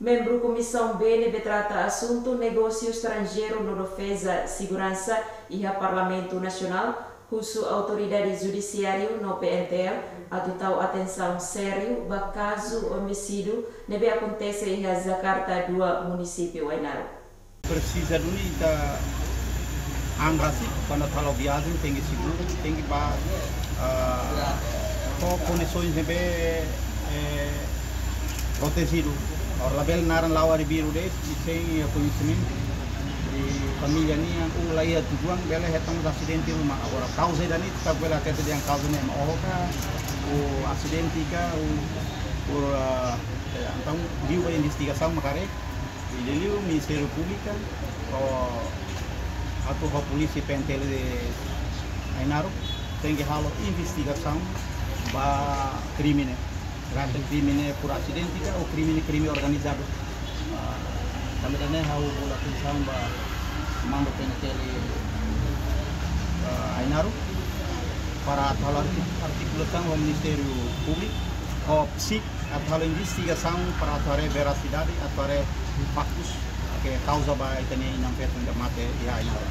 Membro Comissão BNB trata assunto negócio estrangeiro no defesa, segurança e a Parlamento Nacional, cujo autoridade judiciária no PNTL adotou atenção sério para caso homicídio nebe acontece em Jakarta do município Ainaro. Precisa de unita angrasi quando kalau viagem tem que seguro, tem que para condições de protegido. Or label naran lawari biru deh, sem conhecimento de família nia ulai tujuan bela hetang acidente rumah. Agora causa dani tak bela kata dia causa nem oka o acidente ka por então viu a investigação macare e liu Ministério Público atau a polícia PNTL de Ainaro tem que halo investigação ba crime Rata crime por acidente ou crime organizado. Também há o lakukan ba mando PNTL Ainaro para atual articulação do Ministério Público ou PSIC atual investigação para atuar veracidade atuar factos que causa ba itani não feito de mate e Ainaro.